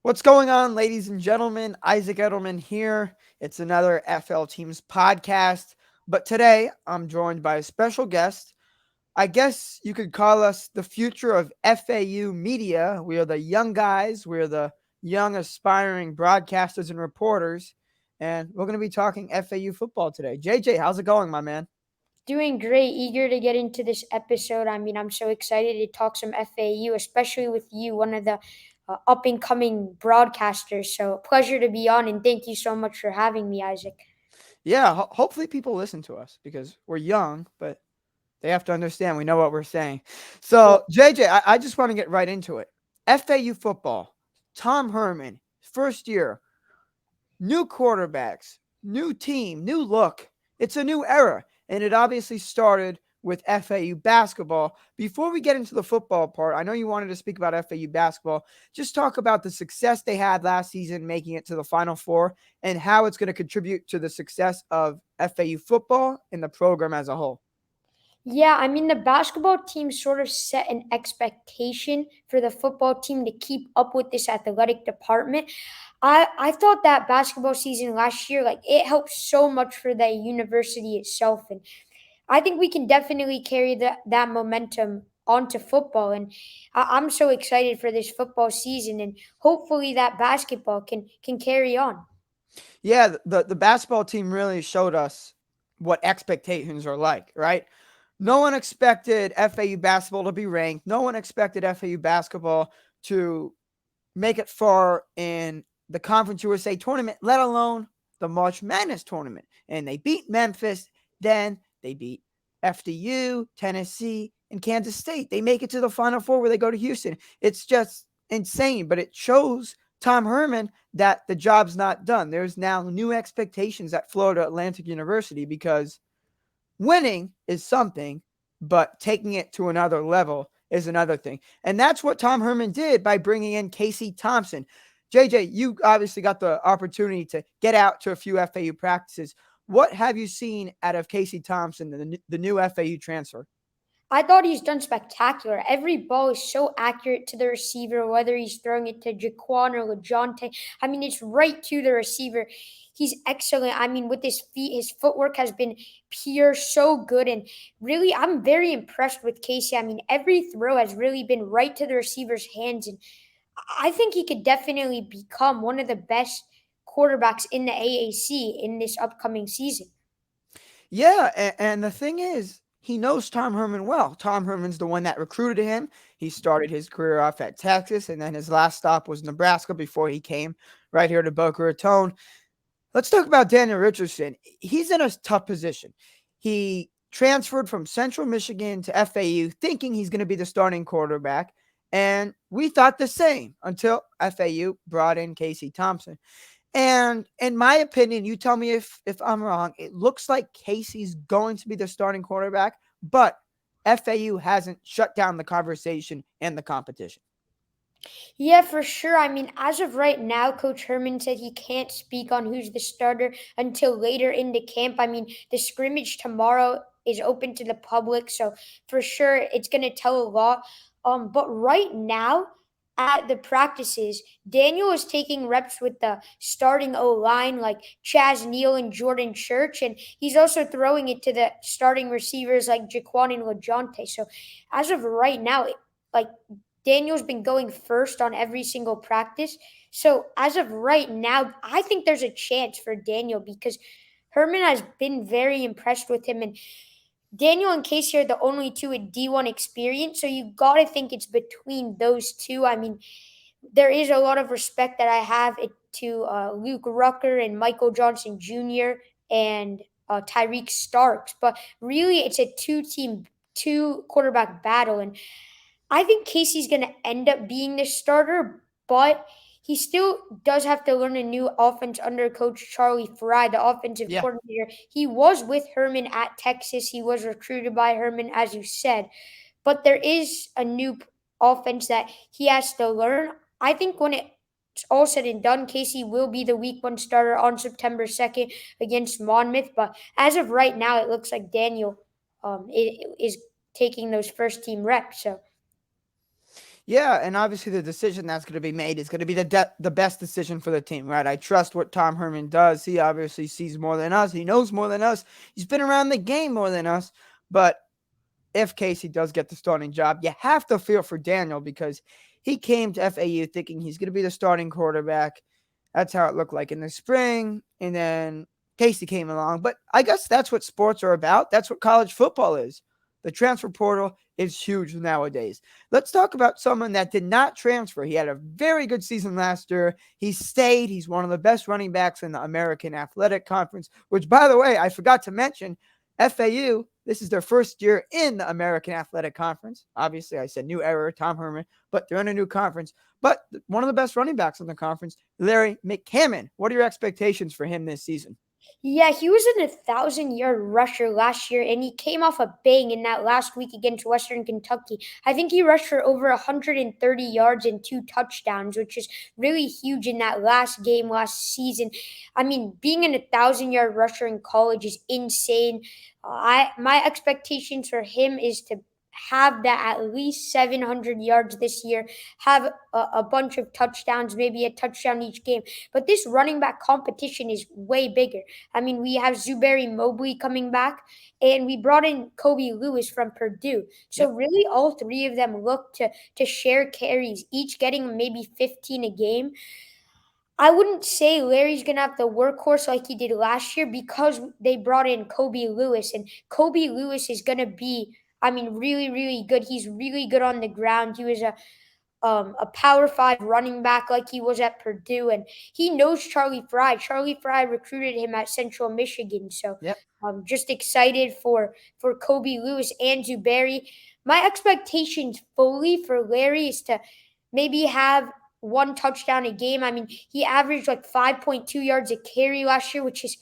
What's going on, ladies and gentlemen? Isaac Edelman here. It's another FL Teams podcast. But today I'm joined by a special guest. I guess you could call us the future of FAU media. We are the young guys, we're the young aspiring broadcasters and reporters. And we're going to be talking FAU football today. JJ, how's it going, my man? Doing great. Eager to get into this episode. I'm so excited to talk some FAU, especially with you, one of the up and coming broadcasters. So, pleasure to be on, and thank you so much for having me, Isaac. Yeah, hopefully people listen to us because we're young, but they have to understand we know what we're saying. Yeah. So, JJ, I just want to get right into it. FAU football, Tom Herman, first year, new quarterbacks, new team, new look. It's a new era. And it obviously started with FAU basketball. Before we get into the football part, I know you wanted to speak about FAU basketball. Just talk about the success they had last season, making it to the Final Four, and how it's going to contribute to the success of FAU football and the program as a whole. Yeah, the basketball team sort of set an expectation for the football team to keep up with this athletic department. I thought that basketball season last year, like it helped so much for the university itself. And I think we can definitely carry that momentum onto football. And I'm so excited for this football season. And hopefully that basketball can carry on. Yeah, the basketball team really showed us what expectations are like, right? No one expected FAU basketball to be ranked. No one expected FAU basketball to make it far in the Conference USA tournament, let alone the March Madness tournament. And they beat Memphis, then they beat FDU, Tennessee, and Kansas State. They make it to the Final Four where they go to Houston. It's just insane, but it shows Tom Herman that the job's not done. There's now new expectations at Florida Atlantic University because winning is something, but taking it to another level is another thing. And that's what Tom Herman did by bringing in Casey Thompson. JJ, you obviously got the opportunity to get out to a few FAU practices. What have you seen out of Casey Thompson, the new FAU transfer? I thought he's done spectacular. Every ball is so accurate to the receiver, whether he's throwing it to Jaquan or LeJontay. It's right to the receiver. He's excellent. With his feet, his footwork has been pure, so good. And really, I'm very impressed with Casey. Every throw has really been right to the receiver's hands. And I think he could definitely become one of the best quarterbacks in the AAC in this upcoming season. Yeah, and the thing is, he knows Tom Herman well. Tom Herman's the one that recruited him. He started his career off at Texas, and then his last stop was Nebraska before he came right here to Boca Raton. Let's talk about Daniel Richardson. He's in a tough position. He transferred from Central Michigan to FAU thinking he's going to be the starting quarterback. And we thought the same until FAU brought in Casey Thompson. And in my opinion, you tell me if I'm wrong, it looks like Casey's going to be the starting quarterback, but FAU hasn't shut down the conversation and the competition. Yeah, for sure. As of right now, Coach Herman said he can't speak on who's the starter until later in the camp. The scrimmage tomorrow is open to the public, so for sure it's going to tell a lot. But right now, at the practices, Daniel is taking reps with the starting O line like Chaz Neal and Jordan Church, and he's also throwing it to the starting receivers like Jaquan and LeJontay. So as of right now, like Daniel's been going first on every single practice. So as of right now, I think there's a chance for Daniel because Herman has been very impressed with him. And Daniel and Casey are the only two with D1 experience. So you got to think it's between those two. There is a lot of respect that I have to Luke Rucker and Michael Johnson Jr. and Tyreek Starks. But really, it's a two quarterback battle. And I think Casey's going to end up being the starter, but he still does have to learn a new offense under Coach Charlie Fry, the offensive Yeah. coordinator. He was with Herman at Texas. He was recruited by Herman, as you said. But there is a new offense that he has to learn. I think when it's all said and done, Casey will be the week one starter on September 2nd against Monmouth. But as of right now, it looks like Daniel is taking those first team reps. So Yeah, and obviously the decision that's going to be made is going to be the best decision for the team, right? I trust what Tom Herman does. He obviously sees more than us. He knows more than us. He's been around the game more than us. But if Casey does get the starting job, you have to feel for Daniel because he came to FAU thinking he's going to be the starting quarterback. That's how it looked like in the spring. And then Casey came along. But I guess that's what sports are about. That's what college football is. The transfer portal is huge nowadays. Let's talk about someone that did not transfer. He had a very good season last year. He stayed. He's one of the best running backs in the American Athletic Conference, which, by the way, I forgot to mention, FAU, this is their first year in the American Athletic Conference. Obviously, I said new era, Tom Herman, but they're in a new conference. But one of the best running backs in the conference, Larry McCammon. What are your expectations for him this season? Yeah, he was in 1,000 yard rusher last year, and he came off a bang in that last week against Western Kentucky. I think he rushed for over 130 yards and 2 touchdowns, which is really huge in that last game last season. I mean, being an 1,000 yard rusher in college is insane. I my expectations for him is to have that at least 700 yards this year, have a bunch of touchdowns, maybe a touchdown each game. But this running back competition is way bigger. I mean, we have Zuberi Mobley coming back, and we brought in Kobe Lewis from Purdue. So Yep. really, all three of them look to share carries, each getting maybe 15 a game. I wouldn't say Larry's gonna have the workhorse like he did last year because they brought in Kobe Lewis, and Kobe Lewis is gonna be, I mean, really, really good. He's really good on the ground. He was a Power Five running back like he was at Purdue, and he knows Charlie Fry. Charlie Fry recruited him at Central Michigan, so Yep. I'm just excited for Kobe Lewis and Zuberi. My expectations fully for Larry is to maybe have one touchdown a game. I mean, he averaged like 5.2 yards a carry last year, which is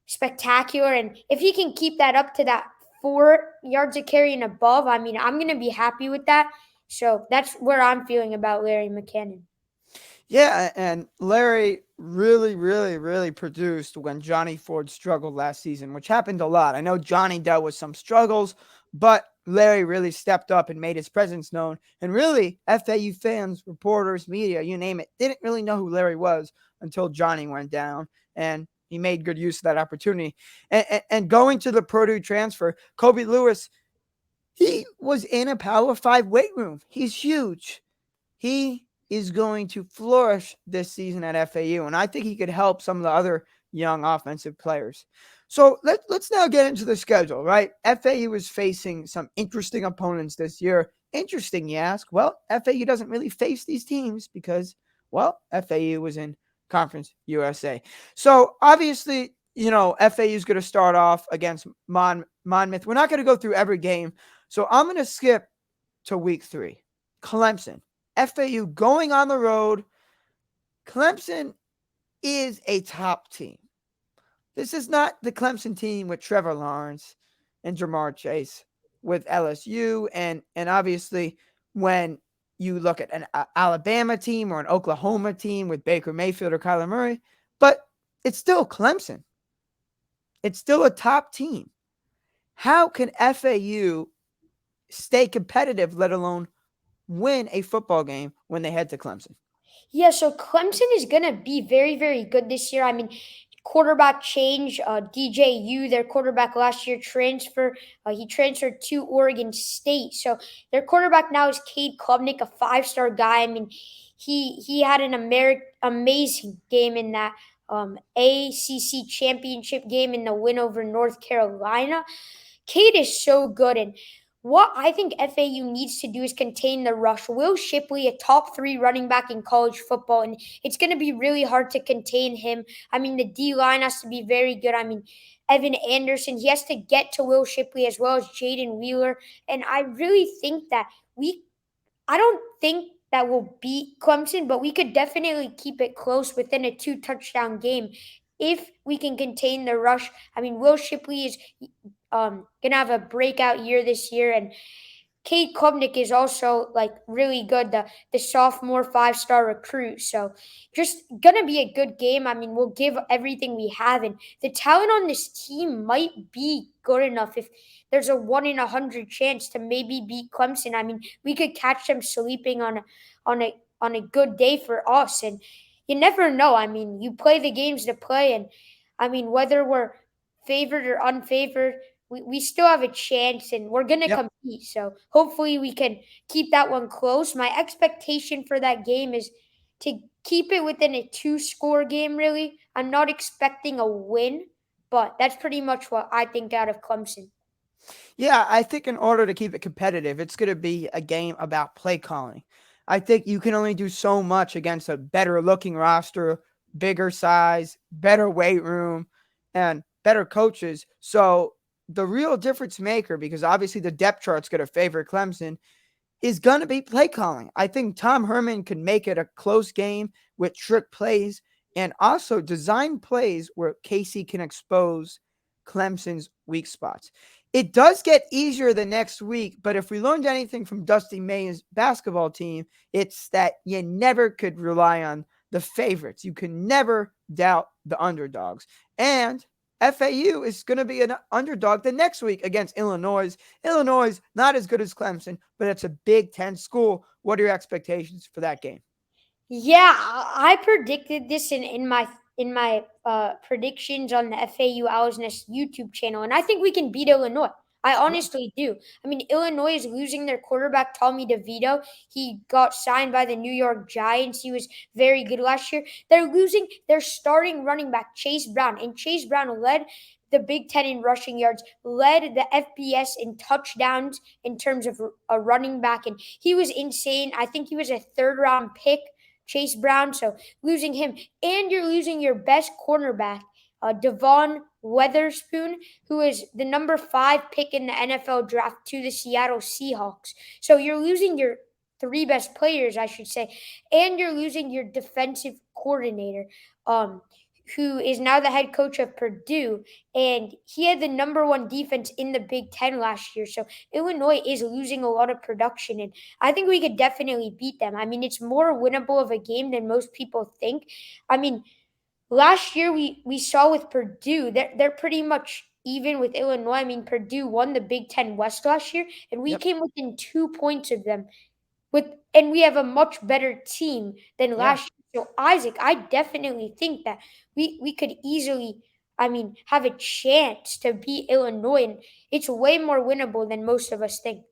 spectacular. And if he can keep that up to that 4 yards a carry and above, I mean, I'm going to be happy with that. So that's where I'm feeling about Larry McCannon. Yeah, and Larry really, really, really produced when Johnny Ford struggled last season, which happened a lot. I know Johnny dealt with some struggles, but Larry really stepped up and made his presence known. And really, FAU fans, reporters, media, you name it, didn't really know who Larry was until Johnny went down. And he made good use of that opportunity. And going to the Purdue transfer, Kobe Lewis, he was in a Power 5 weight room. He's huge. He is going to flourish this season at FAU, and I think he could help some of the other young offensive players. So let's now get into the schedule, right? FAU is facing some interesting opponents this year. Interesting, you ask? Well, FAU doesn't really face these teams because, well, FAU was in Conference USA. So obviously, FAU is going to start off against Monmouth. We're not going to go through every game, so I'm going to skip to week 3. Clemson. FAU going on the road. Clemson is a top team. This is not the Clemson team with Trevor Lawrence and Jamar Chase with LSU. And obviously, when you look at an Alabama team or an Oklahoma team with Baker Mayfield or Kyler Murray, but it's still Clemson. It's still a top team. How can FAU stay competitive, let alone win a football game when they head to Clemson? Yeah, so Clemson is going to be very, very good this year. I mean, quarterback change, DJU, their quarterback last year he transferred to Oregon State. So their quarterback now is Cade Klubnik, a 5-star guy. I mean, he had an amazing game in that ACC championship game in the win over North Carolina. Cade is so good, and what I think FAU needs to do is contain the rush. Will Shipley, a top 3 running back in college football, and it's going to be really hard to contain him. I mean, the D line has to be very good. I mean, Evan Anderson, he has to get to Will Shipley as well as Jaden Wheeler. And I really think that I don't think that we'll beat Clemson, but we could definitely keep it close within a 2 touchdown game if we can contain the rush. I mean, Will Shipley is gonna have a breakout year this year, and Kate Klubnik is also like really good, the sophomore 5-star recruit. So just gonna be a good game. I mean, we'll give everything we have, and the talent on this team might be good enough if there's a 1 in 100 chance to maybe beat Clemson. I mean, we could catch them sleeping on a good day for us, and you never know. I mean, you play the games to play, and I mean whether we're favored or unfavored, we still have a chance and we're going to Yep. compete. So hopefully we can keep that one close. My expectation for that game is to keep it within a 2-score game, really. I'm not expecting a win, but that's pretty much what I think out of Clemson. Yeah, I think in order to keep it competitive, it's going to be a game about play calling. I think you can only do so much against a better looking roster, bigger size, better weight room, and better coaches. So the real difference maker, because obviously the depth chart's going to favor Clemson, is going to be play calling. I think Tom Herman can make it a close game with trick plays and also design plays where Casey can expose Clemson's weak spots. It does get easier the next week, but if we learned anything from Dusty May's basketball team, it's that you never could rely on the favorites. You can never doubt the underdogs. And FAU is going to be an underdog the next week against Illinois. Illinois not as good as Clemson, but it's a Big Ten school. What are your expectations for that game? Yeah, I predicted this in my predictions on the FAU Owls Nest YouTube channel, and I think we can beat Illinois. I Yeah. honestly do. I mean, Illinois is losing their quarterback Tommy DeVito. He got signed by the New York Giants. He was very good last year. They're losing their starting running back Chase Brown, and Chase Brown led the Big Ten in rushing yards, led the FBS in touchdowns in terms of a running back, and he was insane. I think he was a third-round pick, Chase Brown. So losing him, and you're losing your best cornerback, Devon Weatherspoon, who is the number 5 pick in the NFL draft to the Seattle Seahawks. So you're losing your 3 best players, I should say, and you're losing your defensive coordinator, um, who is now the head coach of Purdue, and he had the number 1 defense in the Big Ten last year. So Illinois is losing a lot of production, and I think we could definitely beat them. I mean, it's more winnable of a game than most people think. I mean, last year we saw with Purdue, they're pretty much even with Illinois. I mean, Purdue won the Big Ten West last year, and we Yep. came within 2 points of them. And we have a much better team than Yeah. last year. So Isaac, I definitely think that we could easily, I mean, have a chance to beat Illinois, and it's way more winnable than most of us think.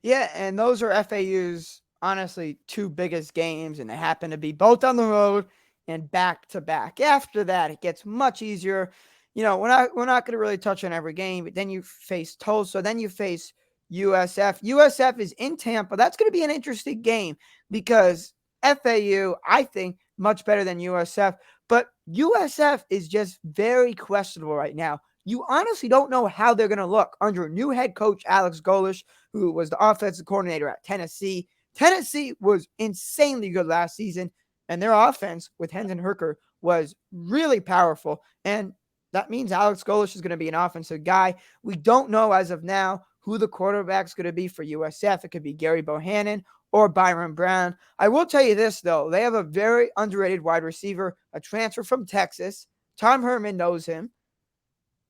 Yeah, and those are FAU's honestly two biggest games, and they happen to be both on the road and back to back. After that, it gets much easier. We're not going to really touch on every game, but then you face Tulsa, then you face USF. USF is in Tampa. That's going to be an interesting game because FAU, I think, much better than USF, but USF is just very questionable right now. You honestly don't know how they're going to look under new head coach Alex Golish, who was the offensive coordinator at Tennessee. Tennessee was insanely good last season, and their offense with Hendon Hooker was really powerful. And that means Alex Golish is going to be an offensive guy. We don't know as of now who the quarterback's going to be for USF. It could be Gary Bohannon or Byron Brown. I will tell you this, though. They have a very underrated wide receiver, a transfer from Texas. Tom Herman knows him.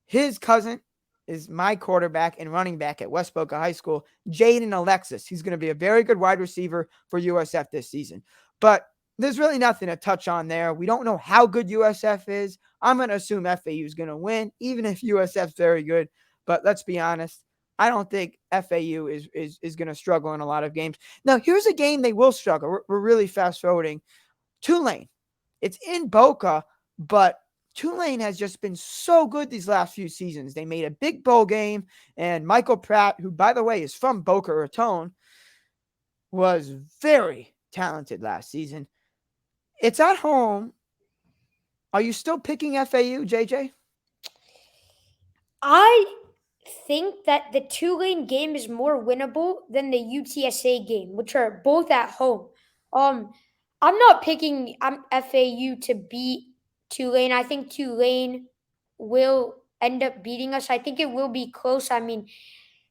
His cousin is my quarterback and running back at West Boca High School, Jaden Alexis. He's going to be a very good wide receiver for USF this season. But there's really nothing to touch on there. We don't know how good USF is. I'm going to assume FAU is going to win, even if USF's very good. But let's be honest, I don't think FAU is going to struggle in a lot of games. Now, here's a game they will struggle. We're really fast forwarding. Tulane. It's in Boca, but Tulane has just been so good these last few seasons. They made a big bowl game, and Michael Pratt, who, by the way, is from Boca Raton, was very talented last season. It's at home. Are you still picking FAU, JJ? I think that the Tulane game is more winnable than the UTSA game, which are both at home. Um, I'm not picking FAU to beat Tulane. I think Tulane will end up beating us. I think it will be close. I mean,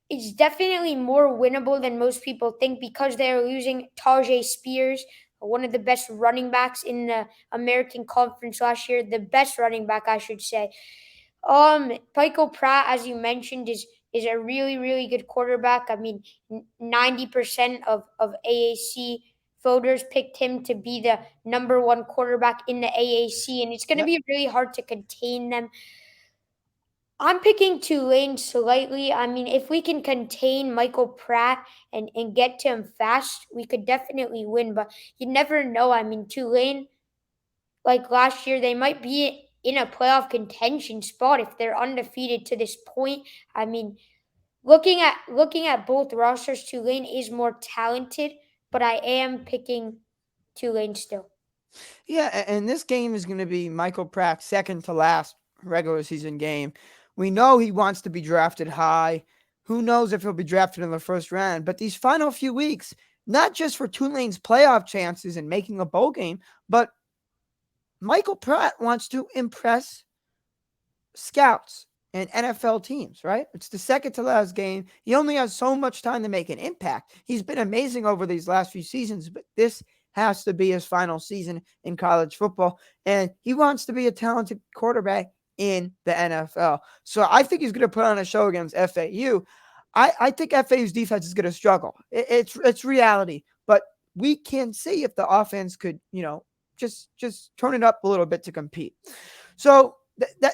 it's definitely more winnable than most people think because they're losing Tajay Spears, one of the best running backs in the American Conference last year, the best running back, I should say. Michael Pratt, as you mentioned, is a really really good quarterback. I mean, 90% of AAC voters picked him to be the number one quarterback in the AAC, and it's going to Yep. be really hard to contain them. I'm picking Tulane slightly. I mean, if we can contain Michael Pratt and get to him fast, we could definitely win. But you never know. I mean, Tulane, like last year, they might be in a playoff contention spot if they're undefeated to this point. I mean, looking at both rosters, Tulane is more talented, but I am picking Tulane still. Yeah, and this game is going to be Michael Pratt's second to last regular season game. We know he wants to be drafted high. Who knows if he'll be drafted in the first round? But these final few weeks, not just for Tulane's playoff chances and making a bowl game, but Michael Pratt wants to impress scouts and NFL teams, right? It's the second to last game. He only has so much time to make an impact. He's been amazing over these last few seasons, but this has to be his final season in college football. And he wants to be a talented quarterback in the NFL. So I think he's going to put on a show against FAU. I think FAU's defense is going to struggle. It's reality, but we can see if the offense could, just turn it up a little bit to compete. So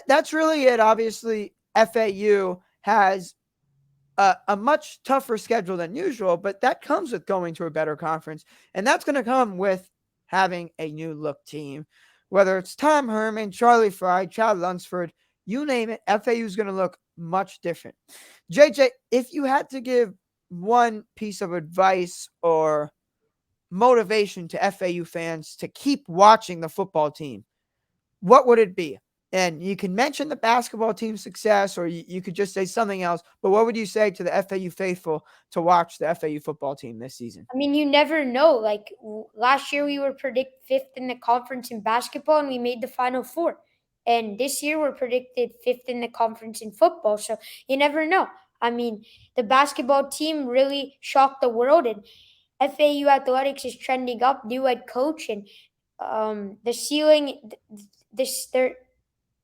that's really it. Obviously, FAU has a much tougher schedule than usual, but that comes with going to a better conference, and that's going to come with having a new look team. Whether it's Tom Herman, Charlie Fry, Chad Lunsford, you name it, FAU is going to look much different. JJ, if you had to give one piece of advice or motivation to FAU fans to keep watching the football team, what would it be? And you can mention the basketball team's success, or you could just say something else. But what would you say to the FAU faithful to watch the FAU football team this season? I mean, you never know. Like last year, we were predicted fifth in the conference in basketball, and we made the Final Four. And this year, we're predicted fifth in the conference in football. So you never know. I mean, the basketball team really shocked the world, and FAU athletics is trending up. New head coach, and the ceiling. This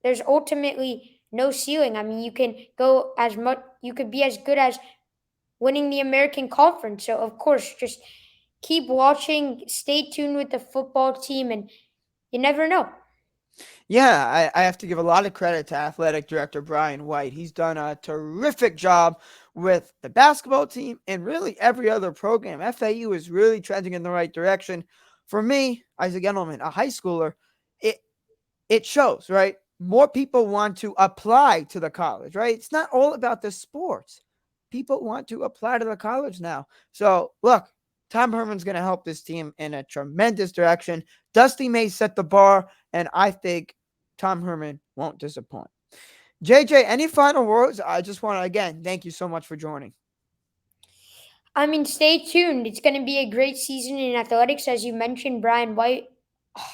there's ultimately no ceiling. I mean, you can go as much. You could be as good as winning the American Conference. So, of course, just keep watching, stay tuned with the football team, and you never know. Yeah, I have to give a lot of credit to athletic director Brian White. He's done a terrific job with the basketball team and really every other program. FAU is really trending in the right direction. For me, Isaac Edelman, a high schooler, it it shows, right? More people want to apply to the college, right? It's not all about the sports. People want to apply to the college now. So, look, Tom Herman's going to help this team in a tremendous direction. Dusty may set the bar, and I think Tom Herman won't disappoint. JJ, any final words? I just want to, again, thank you so much for joining. I mean, stay tuned. It's going to be a great season in athletics. As you mentioned, Brian White,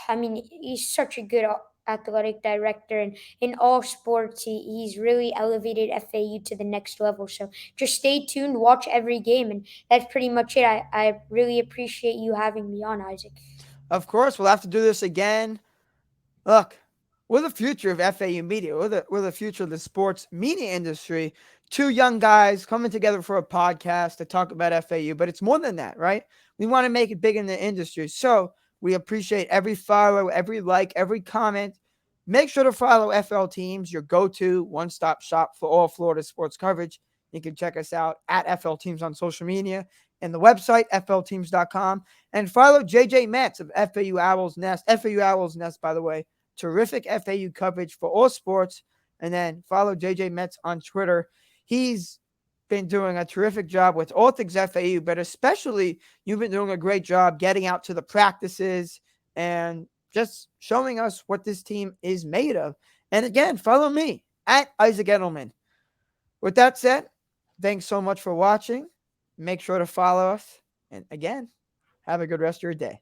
I mean, he's such a good athletic director, and in all sports, he's really elevated FAU to the next level. So just stay tuned, watch every game, and that's pretty much it. I really appreciate you having me on, Isaac. Of course, we'll have to do this again. Look, we're the future of FAU media. We're the future of the sports media industry. Two young guys coming together for a podcast to talk about FAU, but it's more than that, right? We want to make it big in the industry. So we appreciate every follow, every like, every comment. Make sure to follow FL Teams, your go-to one-stop shop for all Florida sports coverage. You can check us out at FL Teams on social media and the website, flteams.com. And follow JJ Metz of FAU Owls Nest. FAU Owls Nest, by the way, terrific FAU coverage for all sports. And then follow JJ Metz on Twitter. He's been doing a terrific job with all things FAU, but especially you've been doing a great job getting out to the practices and just showing us what this team is made of. And again, follow me at Isaac Edelman. With that said, thanks so much for watching. Make sure to follow us. And again, have a good rest of your day.